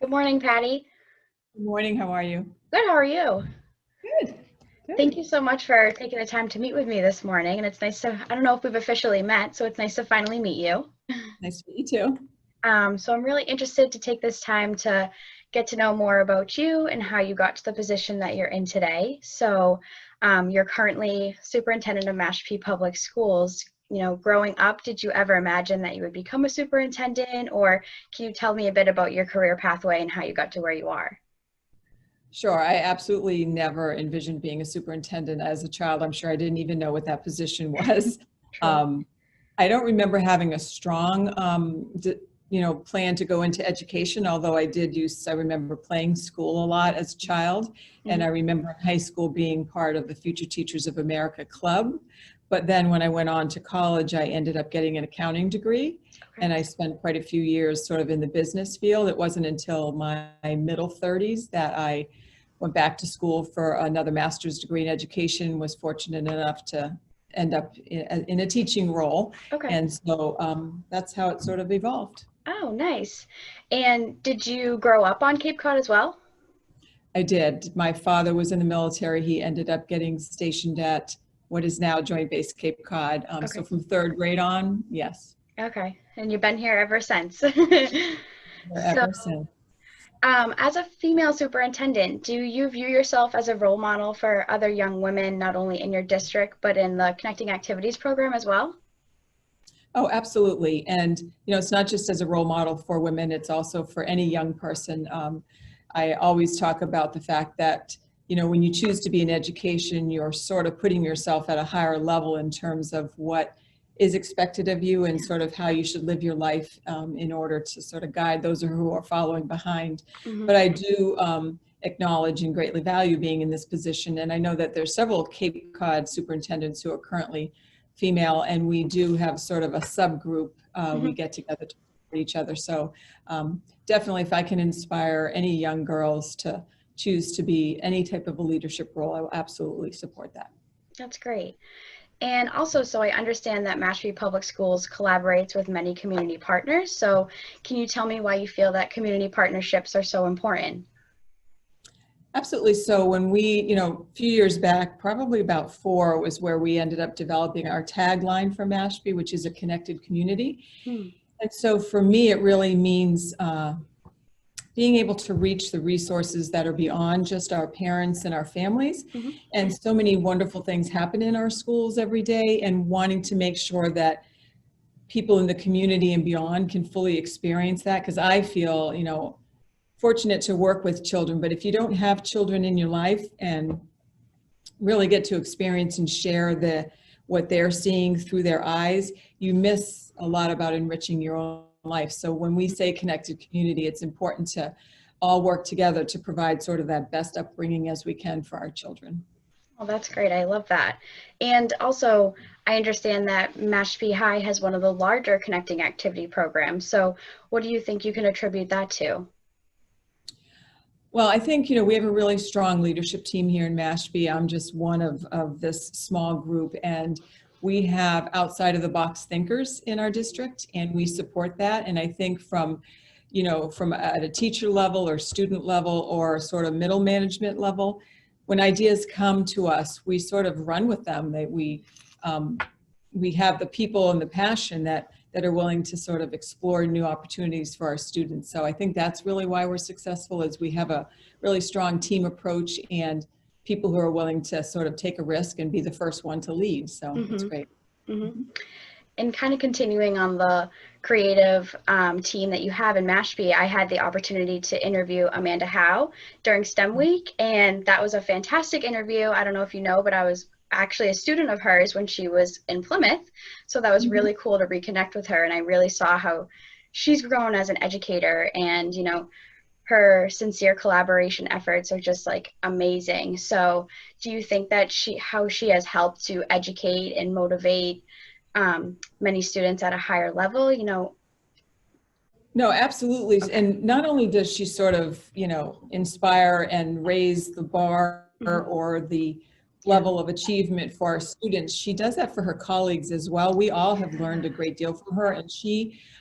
Good morning, Patty. Good morning, how are you? Good, how are you? Good, Thank good. you so much for taking the time to meet with me this morning. And it's nice to, I don't know if we've officially met, so it's nice to finally meet you. Nice to meet you too. So I'm really interested to take this time to get to know more about you and how you got to the position that you're in today. So you're currently superintendent of Mashpee Public Schools. You know, growing up, did you ever imagine that you would become a superintendent, or can you tell me a bit about your career pathway and how you got to where you are? Sure, I absolutely never envisioned being a superintendent as a child. I'm sure I didn't even know what that position was. True. Um, I don't remember having a strong, plan to go into education, although I remember playing school a lot as a child. And I Mhm. remember in high school being part of the Future Teachers of America Club. But then when I went on to college, I ended up getting an accounting degree. Okay. And I spent quite a few years sort of in the business field. It wasn't until my middle 30s that I went back to school for another master's degree in education, was fortunate enough to end up in a teaching role. Okay. And so that's how it sort of evolved. Oh, nice. And did you grow up on Cape Cod as well? I did. My father was in the military. He ended up getting stationed at what is now Joint Base Cape Cod. So Okay. from third grade on, yes, Okay. And you've been here ever since. So, ever since. as a female superintendent, do you view yourself as a role model for other young women, not only in your district, but in the Connecting Activities program as well? Oh, absolutely. And, it's not just as a role model for women, it's also for any young person. I always talk about the fact that, when you choose to be in education, you're sort of putting yourself at a higher level in terms of what is expected of you and sort of how you should live your life in order to sort of guide those who are following behind. Hmm. But I do acknowledge and greatly value being in this position. And I know that there's several Cape Cod superintendents who are currently female, and we do have sort of a subgroup. We Hmm. get together to support each other. So definitely, if I can inspire any young girls to choose to be any type of a leadership role, I will absolutely support that. That's great. And also, so I understand that Mashpee Public Schools collaborates with many community partners. So can you tell me why you feel that community partnerships are so important? Absolutely. So when we, a few years back, probably about 4, was where we ended up developing our tagline for Mashpee, which is a connected community. Hmm. And so for me, it really means being able to reach the resources that are beyond just our parents and our families. Hmm. And so many wonderful things happen in our schools every day, and wanting to make sure that people in the community and beyond can fully experience that. Because I feel, fortunate to work with children, but if you don't have children in your life and really get to experience and share what they're seeing through their eyes, you miss a lot about enriching your own life. So when we say connected community, it's important to all work together to provide sort of that best upbringing as we can for our children. Well, that's great. I love that. And also, I understand that Mashpee High has one of the larger connecting activity programs. So what do you think you can attribute that to? Well, I think, we have a really strong leadership team here in Mashpee. I'm just one of this small group, and we have outside of the box thinkers in our district, and we support that. And I think from at a teacher level or student level or sort of middle management level, when ideas come to us, we sort of run with them. We have the people and the passion that are willing to sort of explore new opportunities for our students. So I think that's really why we're successful, is we have a really strong team approach and people who are willing to sort of take a risk and be the first one to lead. So it's Hmm. great. Hmm. And kind of continuing on the creative team that you have in Mashpee, I had the opportunity to interview Amanda Howe during STEM Week, and that was a fantastic interview. I don't know if you know, but I was actually a student of hers when she was in Plymouth, so that was Mhm. really cool to reconnect with her, and I really saw how she's grown as an educator, and her sincere collaboration efforts are just like amazing. So do you think that how she has helped to educate and motivate many students at a higher level, No, absolutely. Okay. And not only does she sort of, inspire and raise the bar Hmm. or level of achievement for our students, she does that for her colleagues as well. We all have learned a great deal from her. And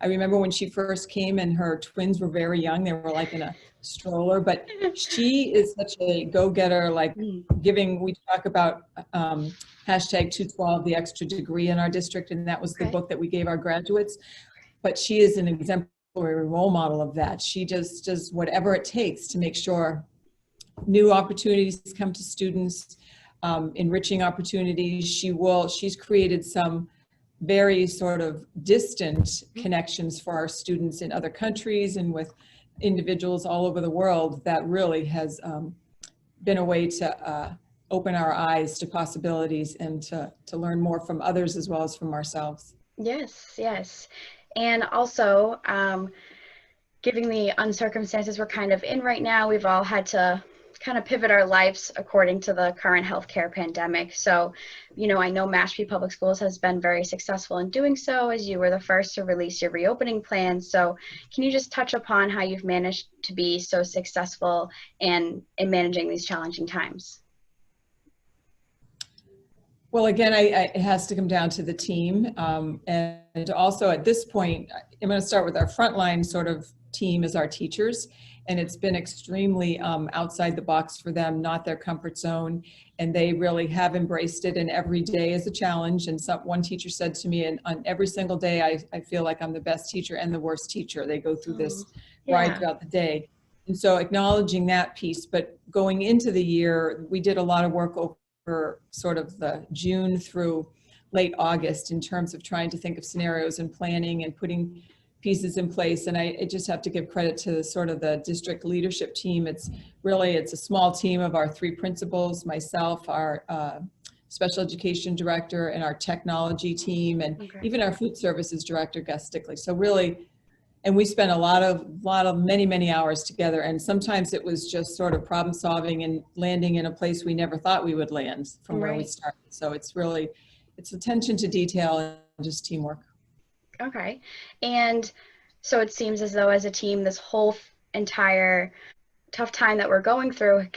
I remember when she first came and her twins were very young, they were like in a stroller, but she is such a go-getter, like we talk about hashtag 212, the extra degree in our district, and that was the book that we gave our graduates. But she is an exemplary role model of that. She just does whatever it takes to make sure new opportunities come to students, enriching opportunities. She's created some very sort of distant connections for our students in other countries and with individuals all over the world that really has been a way to open our eyes to possibilities and to learn more from others as well as from ourselves. Yes, yes. And also, given the uncircumstances we're kind of in right now, we've all had to kind of pivot our lives according to the current healthcare pandemic. So, I know Mashpee Public Schools has been very successful in doing so, as you were the first to release your reopening plans. So can you just touch upon how you've managed to be so successful in managing these challenging times? Well, again, it has to come down to the team. And also at this point, I'm going to start with our frontline sort of team as our teachers. And it's been extremely outside the box for them, not their comfort zone. And they really have embraced it. And every day is a challenge. And one teacher said to me, and on every single day, I feel like I'm the best teacher and the worst teacher. They go through this ride throughout the day. And so acknowledging that piece, but going into the year, we did a lot of work over sort of the June through late August in terms of trying to think of scenarios and planning and putting pieces in place. And I just have to give credit to sort of the district leadership team. It's a small team of our 3 principals, myself, our special education director, and our technology team, and even our food services director, Gus Stickley. So really, and we spent a lot of many hours together. And sometimes it was just sort of problem solving and landing in a place we never thought we would land from where we started. So it's attention to detail and just teamwork. Okay. And so it seems as though as a team, this whole entire tough time that we're going through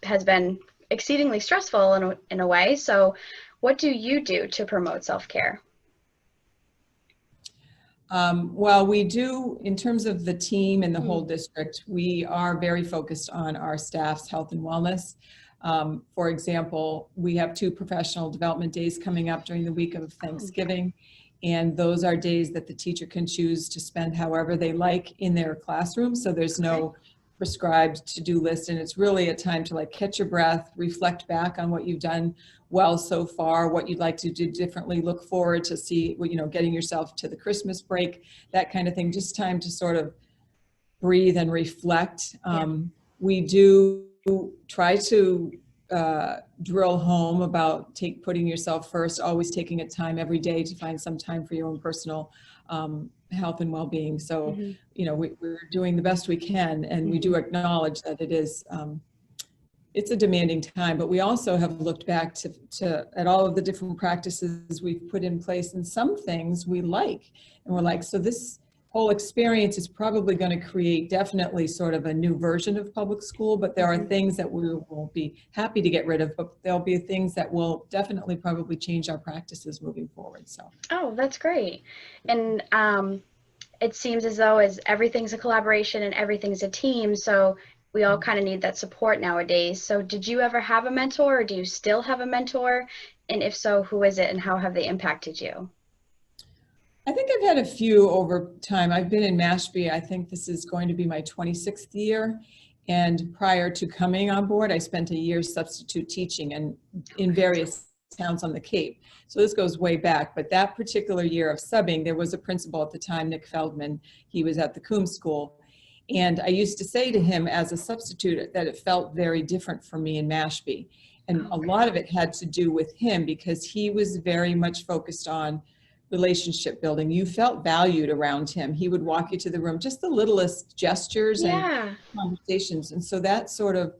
has been exceedingly stressful in a way. So what do you do to promote self-care? Well, we do, in terms of the team and the whole district, we are very focused on our staff's health and wellness. For example, we have 2 professional development days coming up during the week of Thanksgiving. And those are days that the teacher can choose to spend however they like in their classroom. So there's no prescribed to-do list. And it's really a time to like catch your breath, reflect back on what you've done well so far, what you'd like to do differently, look forward to see, getting yourself to the Christmas break, that kind of thing. Just time to sort of breathe and reflect. We do try to drill home about putting yourself first, always taking a time every day to find some time for your own personal health and well-being. So, we're doing the best we can, and we do acknowledge that it is, it's a demanding time, but we also have looked back at all of the different practices we've put in place, and some things we like, and we're like, so this whole experience is probably going to create definitely sort of a new version of public school, but there are things that we will be happy to get rid of, but there'll be things that will definitely probably change our practices moving forward. So. Oh, that's great. And it seems as though everything's a collaboration and everything's a team, so we all kind of need that support nowadays. So did you ever have a mentor, or do you still have a mentor? And if so, who is it and how have they impacted you? I think I've had a few over time. I've been in Mashpee. I think this is going to be my 26th year. And prior to coming on board, I spent a year substitute teaching and in various towns on the Cape. So this goes way back. But that particular year of subbing, there was a principal at the time, Nick Feldman. He was at the Coombs School. And I used to say to him as a substitute that it felt very different for me in Mashpee. And a lot of it had to do with him because he was very much focused on relationship building. You felt valued around him. He would walk you to the room, just the littlest gestures and conversations. And so that sort of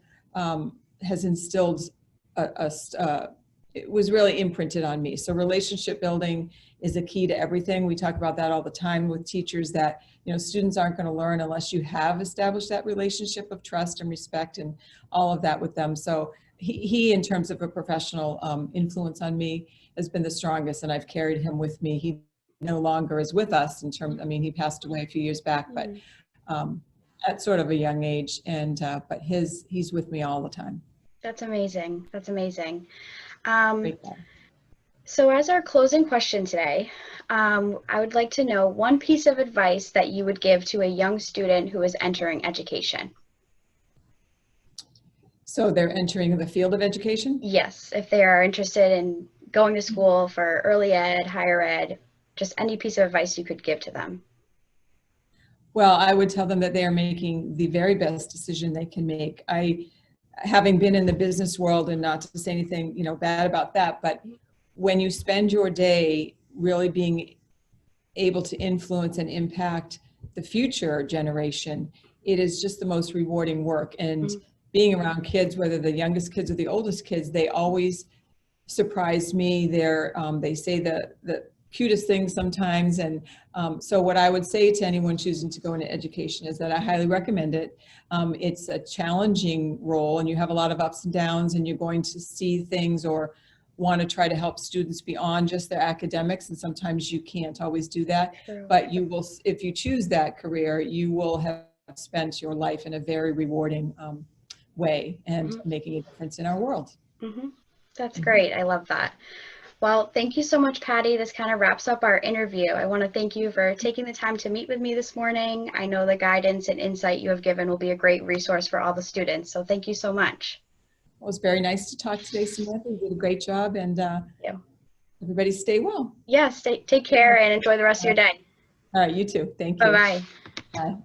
has instilled it was really imprinted on me. So relationship building is a key to everything. We talk about that all the time with teachers, that students aren't going to learn unless you have established that relationship of trust and respect and all of that with them. So he in terms of a professional influence on me has been the strongest, and I've carried him with me. He no longer is with us in terms, I mean, he passed away a few years back, but at sort of a young age, and but he's with me all the time. That's amazing. That's amazing. Great guy. So as our closing question today, I would like to know one piece of advice that you would give to a young student who is entering education. So they're entering the field of education? Yes, if they are interested in going to school for early ed, higher ed, just any piece of advice you could give to them. Well, I would tell them that they are making the very best decision they can make. Having been in the business world, and not to say anything, bad about that, but when you spend your day really being able to influence and impact the future generation, it is just the most rewarding work. And being around kids, whether the youngest kids or the oldest kids, they always surprise me. They say the cutest things sometimes. And so what I would say to anyone choosing to go into education is that I highly recommend it. It's a challenging role, and you have a lot of ups and downs, and you're going to see things or want to try to help students beyond just their academics, and sometimes you can't always do that. True. But you will, if you choose that career, you will have spent your life in a very rewarding way and making a difference in our world. That's great. I love that. Well, thank you so much, Patty. This kind of wraps up our interview. I want to thank you for taking the time to meet with me this morning. I know the guidance and insight you have given will be a great resource for all the students. So thank you so much. It was very nice to talk today, Samantha. You did a great job, and everybody stay well. Yes, take care and enjoy the rest of your day. All right, you too. Thank you. Bye-bye. Bye.